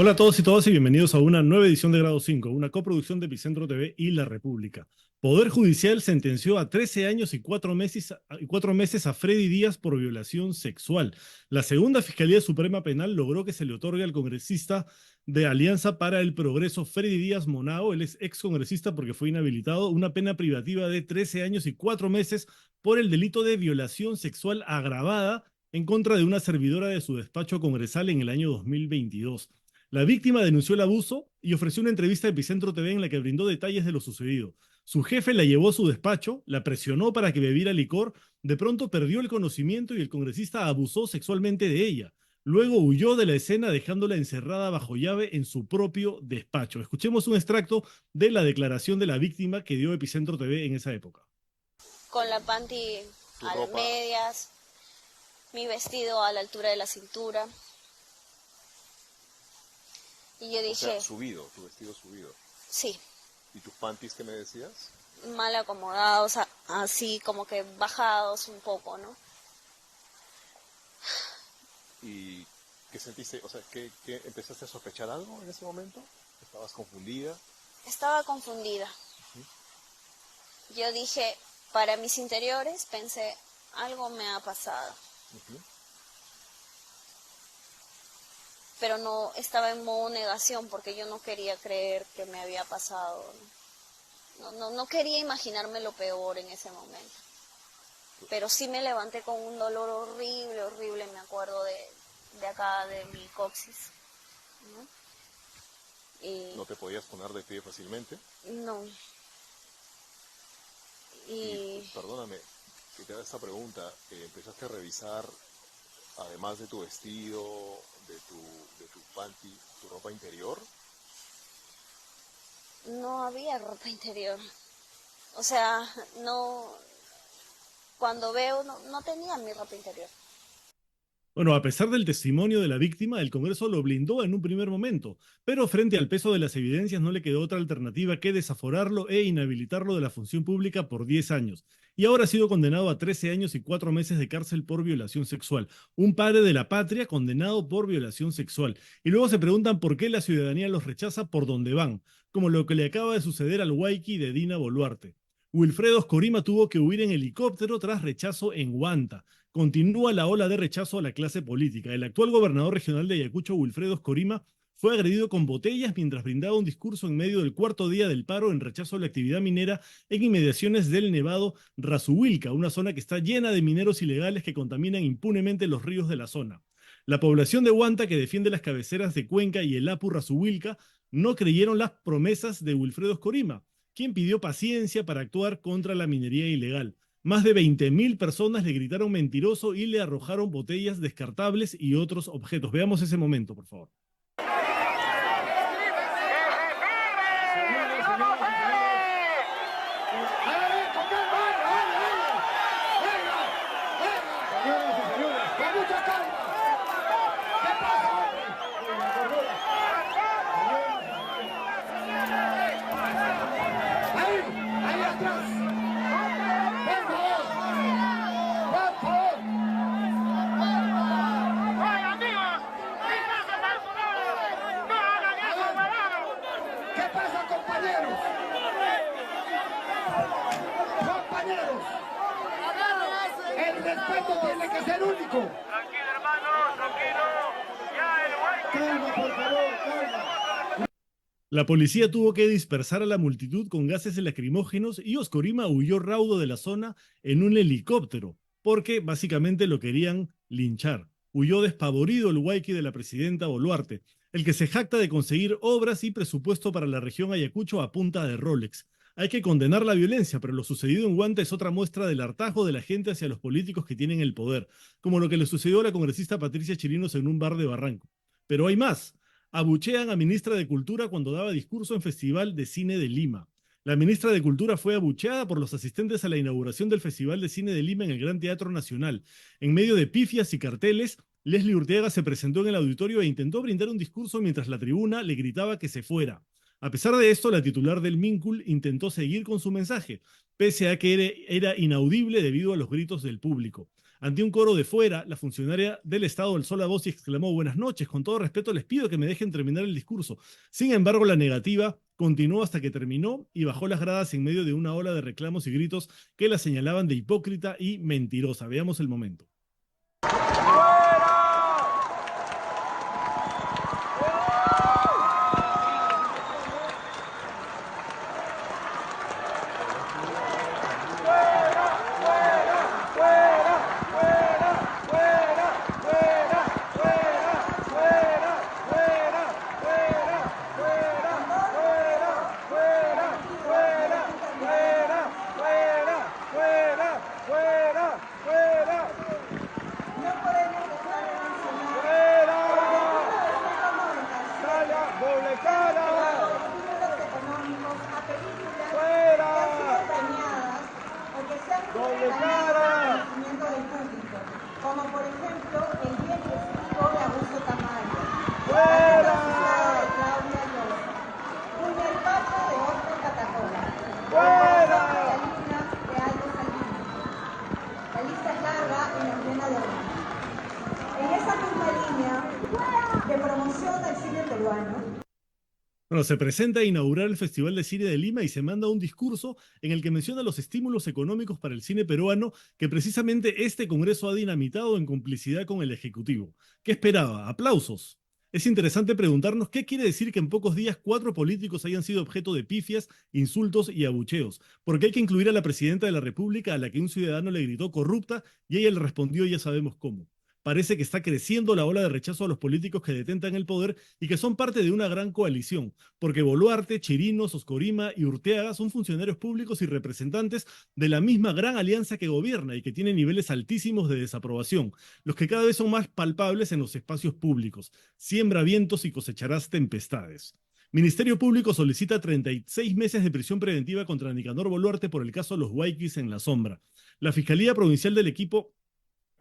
Hola a todos y todas y bienvenidos a una nueva edición de Grado 5, una coproducción de Epicentro TV y La República. Poder Judicial sentenció a 13 años y 4 meses a Freddy Díaz por violación sexual. La segunda Fiscalía Suprema Penal logró que se le otorgue al congresista de Alianza para el Progreso, Freddy Díaz Monao, él es ex congresista porque fue inhabilitado, una pena privativa de 13 años y 4 meses por el delito de violación sexual agravada en contra de una servidora de su despacho congresal en el año 2022. La víctima denunció el abuso y ofreció una entrevista a Epicentro TV en la que brindó detalles de lo sucedido. Su jefe la llevó a su despacho, la presionó para que bebiera licor, de pronto perdió el conocimiento y el congresista abusó sexualmente de ella. Luego huyó de la escena dejándola encerrada bajo llave en su propio despacho. Escuchemos un extracto de la declaración de la víctima que dio Epicentro TV en esa época. Con la panty a las medias, mi vestido a la altura de la cintura. Y yo dije... O sea, subido, tu vestido subido. Sí. ¿Y tus panties qué me decías? Mal acomodados, así como que bajados un poco, ¿no? ¿Y qué sentiste? O sea, ¿qué empezaste a sospechar algo en ese momento? ¿Estabas confundida? Estaba confundida. Yo dije, para mis interiores, pensé, algo me ha pasado. Pero no estaba en modo negación porque yo no quería creer que me había pasado. No quería imaginarme lo peor en ese momento. Pero sí me levanté con un dolor horrible, horrible, me acuerdo de acá, de mi coxis, ¿no? Y ¿No te podías poner de pie fácilmente? no. Y Perdóname que te haga esta pregunta. ¿Empezaste a revisar, además de tu vestido, de tu panty, tu ropa interior? no había ropa interior. O sea, no, cuando veo, no tenía mi ropa interior. Bueno, a pesar del testimonio de la víctima, el Congreso lo blindó en un primer momento, pero frente al peso de las evidencias no le quedó otra alternativa que desaforarlo e inhabilitarlo de la función pública por 10 años. Y ahora ha sido condenado a 13 años y 4 meses de cárcel por violación sexual. Un padre de la patria condenado por violación sexual. Y luego se preguntan por qué la ciudadanía los rechaza por donde van, como lo que le acaba de suceder al Huayqui de Dina Boluarte. Wilfredo Oscorima tuvo que huir en helicóptero tras rechazo en Huanta. Continúa la ola de rechazo a la clase política. El actual gobernador regional de Ayacucho, Wilfredo Oscorima, fue agredido con botellas mientras brindaba un discurso en medio del cuarto día del paro en rechazo a la actividad minera en inmediaciones del Nevado Razuhuilca, una zona que está llena de mineros ilegales que contaminan impunemente los ríos de la zona. La población de Huanta, que defiende las cabeceras de Cuenca y el Apu Razuhuilca, no creyeron las promesas de Wilfredo Oscorima, quien pidió paciencia para actuar contra la minería ilegal. Más de 20.000 personas le gritaron mentiroso y le arrojaron botellas descartables y otros objetos. Veamos ese momento, por favor. El respeto tiene que ser único. Tranquilo, hermano, tranquilo. Ya, el Huayqui. Calma, por favor, calma. La policía tuvo que dispersar a la multitud con gases lacrimógenos y Oscorima huyó raudo de la zona en un helicóptero, porque básicamente lo querían linchar. Huyó despavorido el Huayqui de la presidenta Boluarte, el que se jacta de conseguir obras y presupuesto para la región Ayacucho a punta de Rolex. Hay que condenar la violencia, pero lo sucedido en Huanta es otra muestra del hartazgo de la gente hacia los políticos que tienen el poder, como lo que le sucedió a la congresista Patricia Chirinos en un bar de Barranco. Pero hay más. Abuchean a ministra de Cultura cuando daba discurso en Festival de Cine de Lima. La ministra de Cultura fue abucheada por los asistentes a la inauguración del Festival de Cine de Lima en el Gran Teatro Nacional. En medio de pifias y carteles, Leslie Urteaga se presentó en el auditorio e intentó brindar un discurso mientras la tribuna le gritaba que se fuera. A pesar de esto, la titular del MINCUL intentó seguir con su mensaje, pese a que era inaudible debido a los gritos del público. Ante un coro de fuera, la funcionaria del Estado alzó la voz y exclamó: buenas noches, con todo respeto les pido que me dejen terminar el discurso. Sin embargo, la negativa continuó hasta que terminó y bajó las gradas en medio de una ola de reclamos y gritos que la señalaban de hipócrita y mentirosa. Veamos el momento. Como por ejemplo el bien testigo de Augusto Tamayo, la sociedad de Claudia Llosa, Junior Pacho de Oscar Catacola, la línea de Aldo Salvini. La lista es larga y nos llena de orgullo. En esa misma línea de promoción del cine peruano, Bueno, se presenta a inaugurar el Festival de Cine de Lima y se manda un discurso en el que menciona los estímulos económicos para el cine peruano que precisamente este Congreso ha dinamitado en complicidad con el Ejecutivo. ¿Qué esperaba? ¿Aplausos? Es interesante preguntarnos qué quiere decir que en pocos días 4 políticos hayan sido objeto de pifias, insultos y abucheos. Porque hay que incluir a la presidenta de la República, a la que un ciudadano le gritó corrupta y ella le respondió ya sabemos cómo. Parece que está creciendo la ola de rechazo a los políticos que detentan el poder y que son parte de una gran coalición, porque Boluarte, Chirinos, Oscorima y Urteaga son funcionarios públicos y representantes de la misma gran alianza que gobierna y que tiene niveles altísimos de desaprobación, los que cada vez son más palpables en los espacios públicos. Siembra vientos y cosecharás tempestades. Ministerio Público solicita 36 meses de prisión preventiva contra Nicanor Boluarte por el caso Los Guayquis en la sombra. La Fiscalía Provincial del Equipo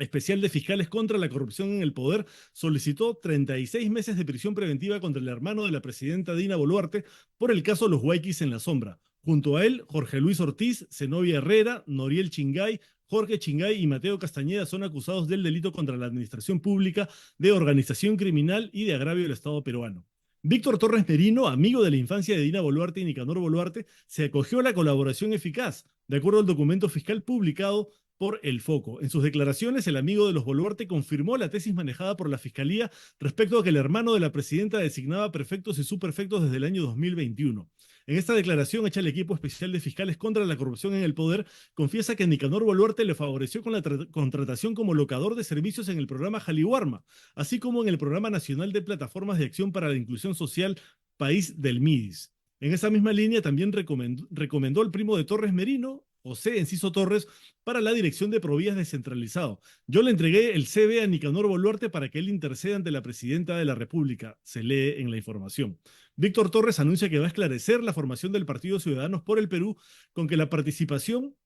Especial de Fiscales contra la Corrupción en el Poder solicitó 36 meses de prisión preventiva contra el hermano de la presidenta Dina Boluarte por el caso Los Guayquis en la sombra. Junto a él, Jorge Luis Ortiz, Zenobia Herrera, Noriel Chingay, Jorge Chingay y Mateo Castañeda son acusados del delito contra la administración pública, de organización criminal y de agravio del Estado peruano. Víctor Torres Merino, amigo de la infancia de Dina Boluarte y Nicanor Boluarte, se acogió a la colaboración eficaz, de acuerdo al documento fiscal publicado por El Foco. En sus declaraciones, el amigo de los Boluarte confirmó la tesis manejada por la Fiscalía respecto a que el hermano de la presidenta designaba prefectos y subprefectos desde el año 2021. En esta declaración hecha al equipo especial de fiscales contra la corrupción en el poder, confiesa que Nicanor Boluarte le favoreció con la contratación como locador de servicios en el programa Jaliwarma, así como en el Programa Nacional de Plataformas de Acción para la Inclusión Social País del MIDIS. En esa misma línea también recomendó al primo de Torres Merino, José Enciso Torres, para la dirección de Provías descentralizado. Yo le entregué el CV a Nicanor Boluarte para que él interceda ante la presidenta de la República, se lee en la información. Víctor Torres anuncia que va a esclarecer la formación del Partido Ciudadanos por el Perú con con la participación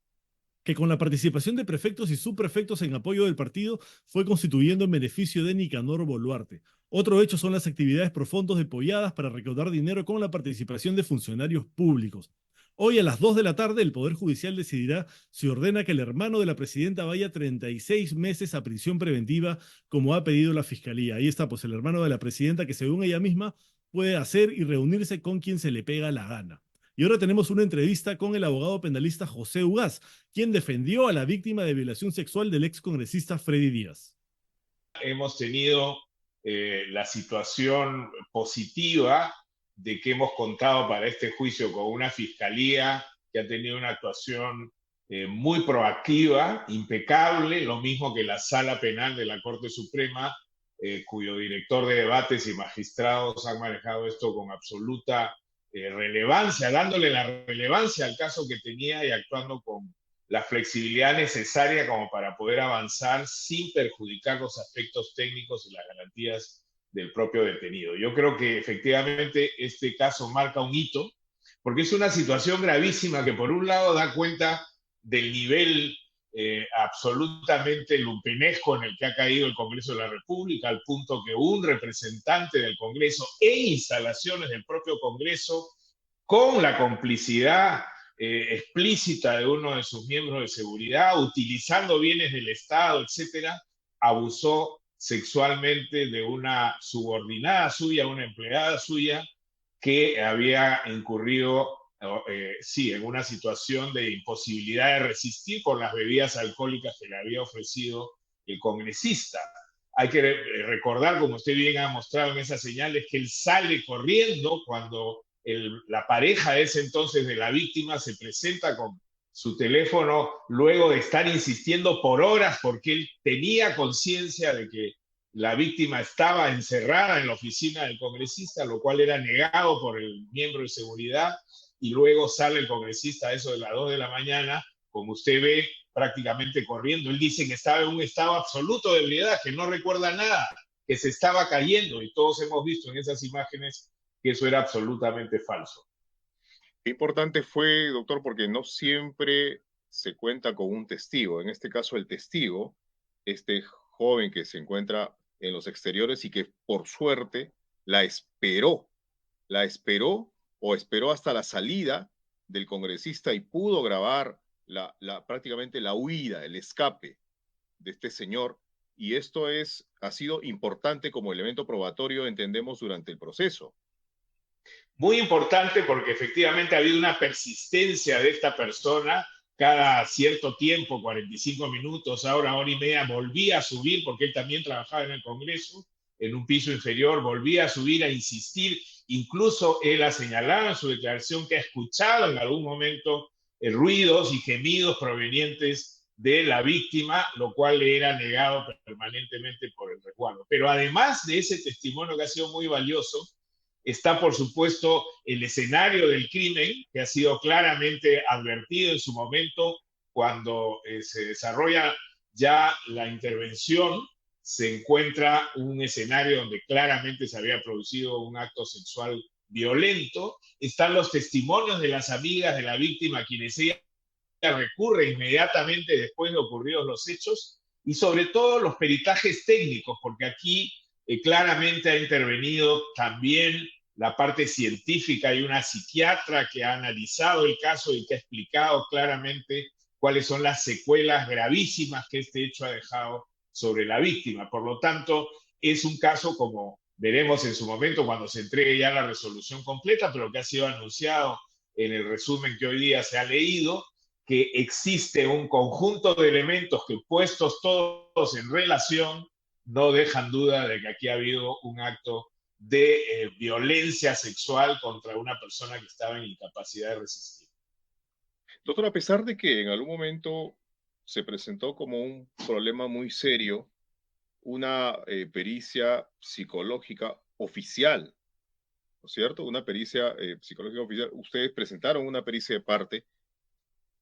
de prefectos y subprefectos en apoyo del partido fue constituyendo en beneficio de Nicanor Boluarte. Otro hecho son las actividades pro fondos deployadas para recaudar dinero con la participación de funcionarios públicos. Hoy a las 2 de la tarde el Poder Judicial decidirá si ordena que el hermano de la presidenta vaya 36 meses a prisión preventiva como ha pedido la Fiscalía. Ahí está pues el hermano de la presidenta que según ella misma puede hacer y reunirse con quien se le pega la gana. Y ahora tenemos una entrevista con el abogado penalista José Ugaz, quien defendió a la víctima de violación sexual del excongresista Freddy Díaz. Hemos tenido la situación positiva de que hemos contado para este juicio con una fiscalía que ha tenido una actuación muy proactiva, impecable, lo mismo que la Sala Penal de la Corte Suprema, cuyo director de debates y magistrados han manejado esto con absoluta relevancia, dándole la relevancia al caso que tenía y actuando con la flexibilidad necesaria como para poder avanzar sin perjudicar los aspectos técnicos y las garantías del propio detenido. Yo creo que efectivamente este caso marca un hito, porque es una situación gravísima que por un lado da cuenta del nivel absolutamente lumpenesco en el que ha caído el Congreso de la República, al punto que un representante del Congreso e instalaciones del propio Congreso, con la complicidad explícita de uno de sus miembros de seguridad, utilizando bienes del Estado, etcétera, abusó sexualmente de una subordinada suya, una empleada suya, que había incurrido, sí, en una situación de imposibilidad de resistir por las bebidas alcohólicas que le había ofrecido el congresista. Hay que recordar, como usted bien ha mostrado en esas señales, que él sale corriendo cuando la pareja de ese entonces de la víctima se presenta con su teléfono luego de estar insistiendo por horas porque él tenía conciencia de que la víctima estaba encerrada en la oficina del congresista, lo cual era negado por el miembro de seguridad, y luego sale el congresista a eso de las 2 de la mañana, como usted ve, prácticamente corriendo. Él dice que estaba en un estado absoluto de ebriedad, que no recuerda nada, que se estaba cayendo, y todos hemos visto en esas imágenes que eso era absolutamente falso. Qué importante fue, doctor, porque no siempre se cuenta con un testigo. En este caso, el testigo, este joven que se encuentra en los exteriores y que por suerte la esperó o esperó hasta la salida del congresista y pudo grabar prácticamente la huida, el escape de este señor. Y esto ha sido importante como elemento probatorio, entendemos, durante el proceso. Muy importante porque efectivamente ha habido una persistencia de esta persona. Cada cierto tiempo, 45 minutos, hora y media, volvía a subir, porque él también trabajaba en el Congreso, en un piso inferior, volvía a subir a insistir. Incluso él ha señalado en su declaración que ha escuchado en algún momento ruidos y gemidos provenientes de la víctima, lo cual le era negado permanentemente por el resguardo. Pero además de ese testimonio que ha sido muy valioso, está, por supuesto, el escenario del crimen, que ha sido claramente advertido en su momento cuando se desarrolla ya la intervención. Se encuentra un escenario donde claramente se había producido un acto sexual violento. Están los testimonios de las amigas de la víctima, a quienes ella recurre inmediatamente después de ocurridos los hechos, y sobre todo los peritajes técnicos, porque aquí claramente ha intervenido también la parte científica. Hay una psiquiatra que ha analizado el caso y que ha explicado claramente cuáles son las secuelas gravísimas que este hecho ha dejado sobre la víctima. Por lo tanto, es un caso, como veremos en su momento cuando se entregue ya la resolución completa, pero que ha sido anunciado en el resumen que hoy día se ha leído, que existe un conjunto de elementos que, puestos todos en relación, no dejan duda de que aquí ha habido un acto de violencia sexual contra una persona que estaba en incapacidad de resistir. Doctor, a pesar de que en algún momento se presentó como un problema muy serio, una pericia psicológica oficial, ¿no es cierto? Una pericia psicológica oficial. Ustedes presentaron una pericia de parte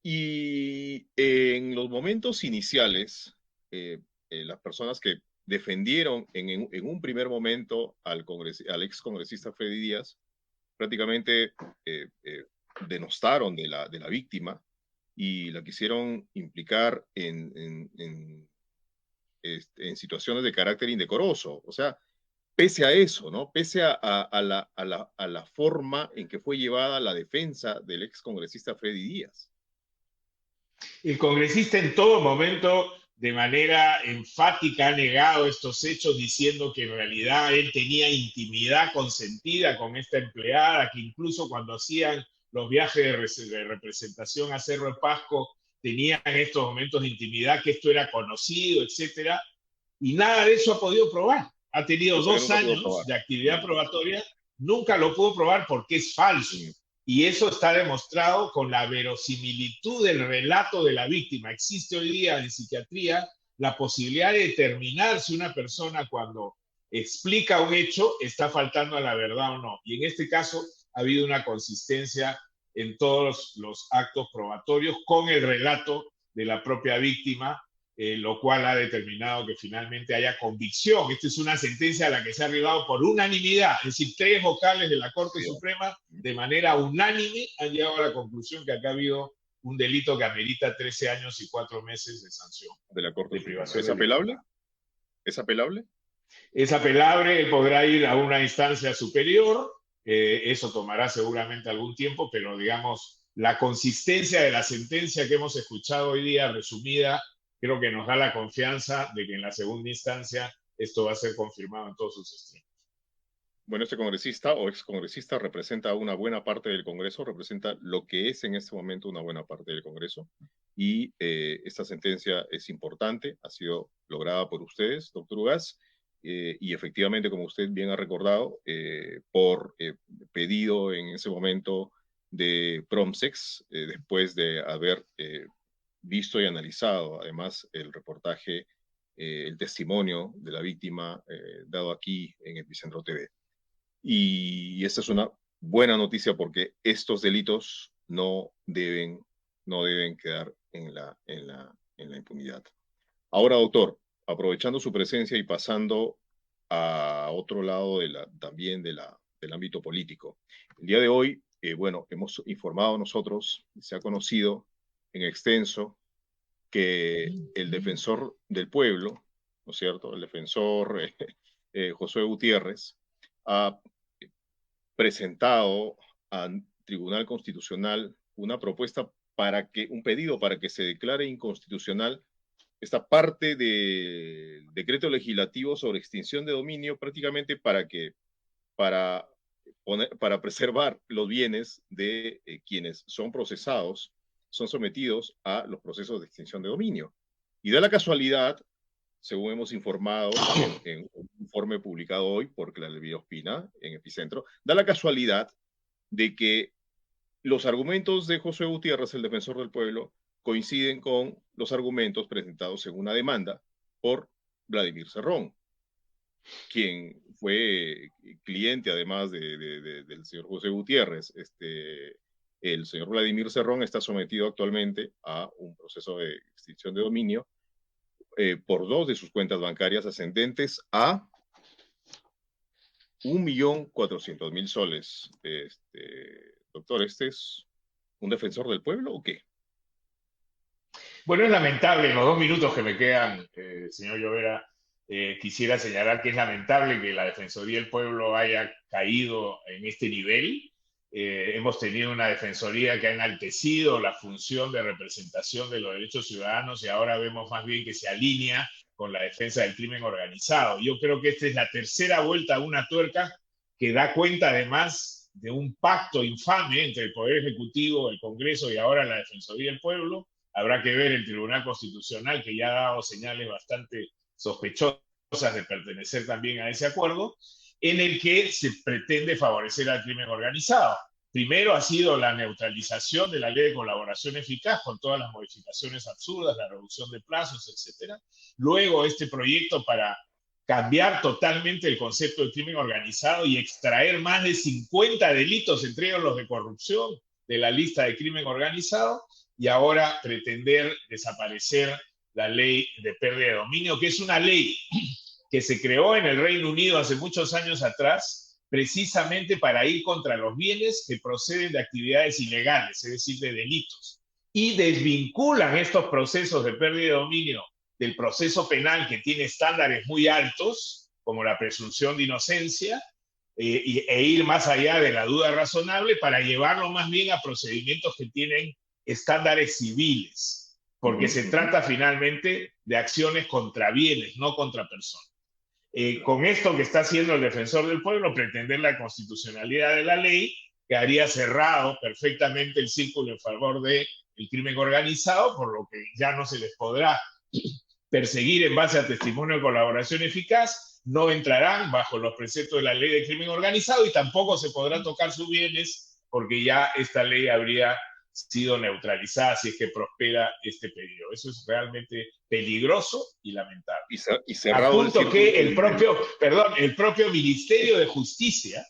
y en los momentos iniciales, las personas que defendieron en un primer momento al ex congresista Freddy Díaz, prácticamente denostaron de la víctima y la quisieron implicar en situaciones de carácter indecoroso. O sea, pese a eso, ¿no? Pese a la forma en que fue llevada la defensa del ex congresista Freddy Díaz. El congresista en todo momento, de manera enfática, ha negado estos hechos, diciendo que en realidad él tenía intimidad consentida con esta empleada, que incluso cuando hacían los viajes de representación a Cerro de Pasco tenían estos momentos de intimidad, que esto era conocido, etcétera, y nada de eso ha podido probar. Ha tenido 2 años de actividad probatoria, nunca lo pudo probar porque es falso. Y eso está demostrado con la verosimilitud del relato de la víctima. Existe hoy día en psiquiatría la posibilidad de determinar si una persona, cuando explica un hecho, está faltando a la verdad o no. Y en este caso ha habido una consistencia en todos los actos probatorios con el relato de la propia víctima, lo cual ha determinado que finalmente haya convicción. Esta es una sentencia a la que se ha arribado por unanimidad, es decir, 3 vocales de la Corte Suprema de manera unánime han llegado a la conclusión que acá ha habido un delito que amerita 13 años y 4 meses de sanción. De la Corte de privación. ¿Es apelable? ¿Es apelable? Es apelable, podrá ir a una instancia superior, eso tomará seguramente algún tiempo, pero digamos, la consistencia de la sentencia que hemos escuchado hoy día, resumida, creo que nos da la confianza de que en la segunda instancia esto va a ser confirmado en todos sus extremos. Bueno, este congresista o excongresista representa una buena parte del Congreso, representa lo que es en este momento una buena parte del Congreso. Y esta sentencia es importante, ha sido lograda por ustedes, doctor Ugaz, y efectivamente, como usted bien ha recordado, por pedido en ese momento de Promsex, después de haber visto y analizado además el reportaje, el testimonio de la víctima dado aquí en Epicentro TV. Y esta es una buena noticia porque estos delitos no deben quedar en la impunidad. Ahora, doctor, aprovechando su presencia y pasando a otro lado también del ámbito político. El día de hoy, bueno, hemos informado nosotros, se ha conocido en extenso que el defensor del pueblo, ¿no es cierto?, el defensor Josué Gutiérrez, ha presentado al Tribunal Constitucional una propuesta un pedido para que se declare inconstitucional esta parte del decreto legislativo sobre extinción de dominio, prácticamente para preservar los bienes de quienes son procesados, son sometidos a los procesos de extinción de dominio. Y da la casualidad, según hemos informado en un informe publicado hoy por Claudia Ospina en Epicentro, da la casualidad de que los argumentos de Josué Gutiérrez, el defensor del pueblo, coinciden con los argumentos presentados en una demanda por Vladimir Cerrón, quien fue cliente además del señor José Gutiérrez. El señor Vladimir Cerrón está sometido actualmente a un proceso de extinción de dominio por 2 de sus cuentas bancarias ascendentes a 1.400.000 soles. Doctor, ¿este es un defensor del pueblo o qué? Bueno, es lamentable, en los 2 minutos que me quedan, señor Llovera, quisiera señalar que es lamentable que la Defensoría del Pueblo haya caído en este nivel. Hemos tenido una Defensoría que ha enaltecido la función de representación de los derechos ciudadanos y ahora vemos más bien que se alinea con la defensa del crimen organizado. Yo creo que esta es la tercera vuelta a una tuerca que da cuenta además de un pacto infame entre el Poder Ejecutivo, el Congreso y ahora la Defensoría del Pueblo. Habrá que ver el Tribunal Constitucional, que ya ha dado señales bastante sospechosas de pertenecer también a ese acuerdo, en el que se pretende favorecer al crimen organizado. Primero ha sido la neutralización de la ley de colaboración eficaz con todas las modificaciones absurdas, la reducción de plazos, etc. Luego este proyecto para cambiar totalmente el concepto de crimen organizado y extraer más de 50 delitos, entre ellos los de corrupción, de la lista de crimen organizado, y ahora pretender desaparecer la ley de pérdida de dominio, que es una ley que se creó en el Reino Unido hace muchos años atrás, precisamente para ir contra los bienes que proceden de actividades ilegales, es decir, de delitos, y desvinculan estos procesos de pérdida de dominio del proceso penal, que tiene estándares muy altos, como la presunción de inocencia, e ir más allá de la duda razonable para llevarlo más bien a procedimientos que tienen estándares civiles, porque se trata finalmente de acciones contra bienes, no contra personas. Con esto que está haciendo el defensor del pueblo, pretender la constitucionalidad de la ley, quedaría cerrado perfectamente el círculo en favor del crimen organizado, por lo que ya no se les podrá perseguir en base a testimonio de colaboración eficaz, no entrarán bajo los preceptos de la ley de crimen organizado y tampoco se podrá tocar sus bienes, porque ya esta ley habría sido neutralizada si es que prospera este pedido. Eso es realmente peligroso y lamentable. Y cerrado a punto que el propio Ministerio de Justicia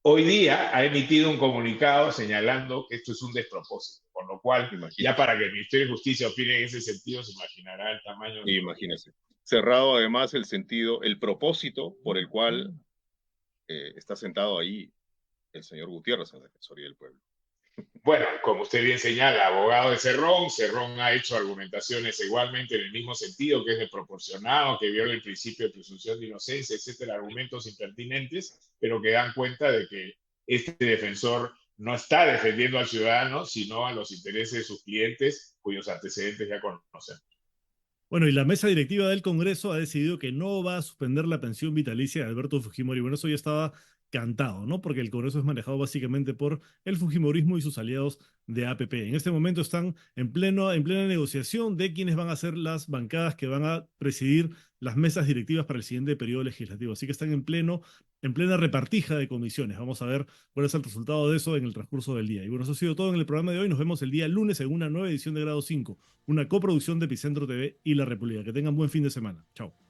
hoy día ha emitido un comunicado señalando que esto es un despropósito, con lo cual, ya para que el Ministerio de Justicia opine en ese sentido, se imaginará el tamaño. Imagínese. Cerrado además el propósito por el cual está sentado ahí el señor Gutiérrez en la Defensoría del Pueblo. Bueno, como usted bien señala, abogado de Cerrón ha hecho argumentaciones igualmente en el mismo sentido, que es desproporcionado, que viola el principio de presunción de inocencia, etcétera, argumentos impertinentes, pero que dan cuenta de que este defensor no está defendiendo al ciudadano, sino a los intereses de sus clientes, cuyos antecedentes ya conocen. Bueno, y la mesa directiva del Congreso ha decidido que no va a suspender la pensión vitalicia de Alberto Fujimori. Bueno, eso ya estaba cantado, ¿no? Porque el Congreso es manejado básicamente por el Fujimorismo y sus aliados de APP. En este momento están en plena negociación de quiénes van a ser las bancadas que van a presidir las mesas directivas para el siguiente periodo legislativo. Así que están en plena repartija de comisiones. Vamos a ver cuál es el resultado de eso en el transcurso del día. Y bueno, eso ha sido todo en el programa de hoy. Nos vemos el día lunes en una nueva edición de Grado 5, una coproducción de Epicentro TV y La República. Que tengan buen fin de semana. Chao.